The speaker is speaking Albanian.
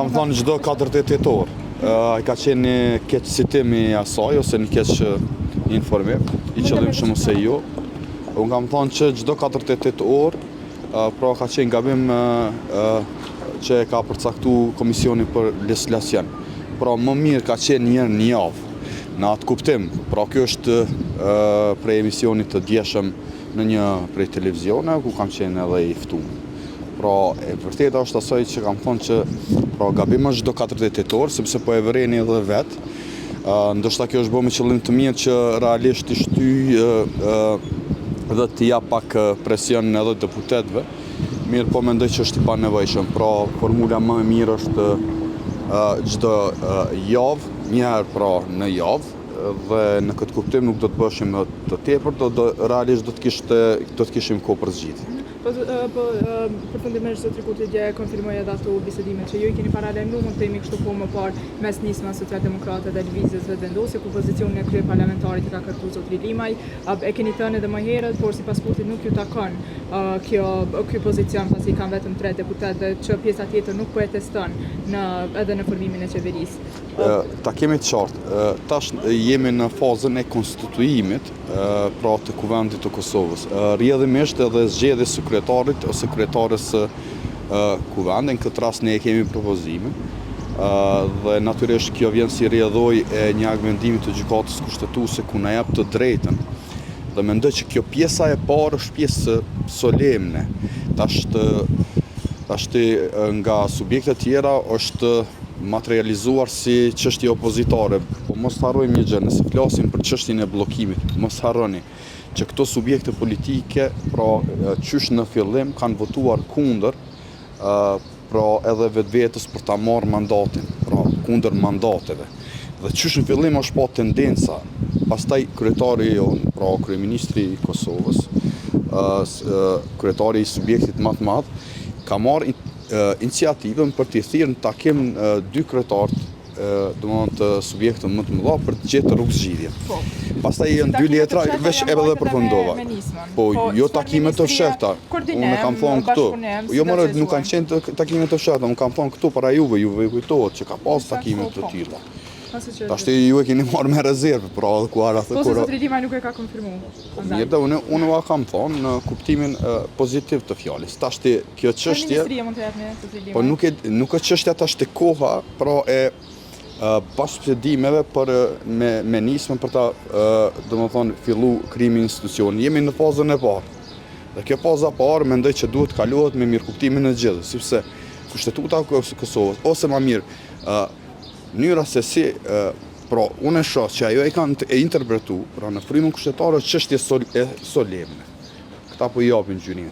kam thonë çdo 48 orë. Ai ka qenë një keq citim i asaj ose një keq informim, i qëllimshëm ose jo. Unë kam thonë që çdo 48 orë, pra ka qenë gabim që ka përcaktuar Komisioni për Legislacion. Pra më mirë ka qenë një javë. Në atë kuptim, pra kjo është prej emisionit të djeshëm në një prej televizione, ku kam qenë edhe i ftuar. Pra e vërteta është asaj që kam thonë që pra gabim është çdo 48 orë, sepse po e vëreni edhe vetë. Ndoshta kjo është bërë me qëllim të mirë që realisht i shtyj dhe të jap pak presion edhe deputetëve. Mirë po mendoj që është i panevojshëm. Pra formula më e mirë është çdo javë, një herë pra në javë, dhe në këtë kuptim nuk do të bëshim të tepër, realisht do të kishim kohë për zgjidhje. Përfundimisht zotri Kurti dje konfirmoi edhe ato bisedime që ju i keni paralajmëruar, mund të themi kështu po më parë mes nismës socialdemokratë dhe lëvizjes vetëvendosje, ku pozicionin e kryeparlamentarit i ka kërkuar zotri Limaj. E keni thënë edhe më herët, por sipas Kurtit nuk ju takon ky pozicion, pasi kanë vetëm 3 deputetë që pjesa tjetër nuk po e teston edhe në formimin e qeverisë. Ta kemi të qartë, tash jemi në fazën e konstituimit pra të Kuvendit të Kosovës. Rrjedhimisht edhe zgjedhja e sekretarit ose kryetares së Kuvendit, në këtë rast ne kemi propozime. Dhe natyrisht kjo vjen si rrjedhoj e një argumentimi të gjykatës kushtetuese ku na jep të drejtën. Dhe mendoj që kjo pjesa e parë është pjesë solemne. Tash nga subjektet tjera është materializuar si çështje opozitare. Po mos harrojmë një gjë, nëse flasim për çështjen e bllokimit, mos harroni që këto subjekte politike, pra qysh në fillim kanë votuar kundër, pra edhe vetvetes për ta marrë mandatin, pra kundër mandateve. Dhe qysh në fillim është pa tendenca, pastaj kryetari jonë, pra kryeministri i Kosovës, kryetari i subjektit më të madh, ka marrë iniciativën për të thirrë në takim 2 kryetarë të subjekteve më të mëdha për të gjetur rrugë zgjidhje. Pastaj janë 2 letra, veç edhe përfundova. Po, jo takime të fshehta. Unë kam thonë këtu. Jo më nuk kanë qenë takime të fshehta, unë kam thonë këtu para juve kujtohet që ka pas takime të tilla. Tashti ju e keni marrë me rezervë, pra edhe ku ara po se zotri Limaj nuk e ka konfirmuar. Mirë, dhe unë ua kam thonë në kuptimin pozitiv të fjalës. Tashti kjo çështje po nuk është çështja tashti koha, pra e bashkëbisedimeve për me nismën për ta domethënë fillu krimi institucioni. Jemi në fazën e parë. Dhe kjo faza e parë mendoj që duhet kalohet me mirëkuptimin e gjithë, sepse Kushtetuta e Kosovës ose më mirë mënyra se si, pra unë e shoh që ajo e kanë interpretuar pra në frymën kushtetarë çështje solemne. Këta po i japin gjyrin.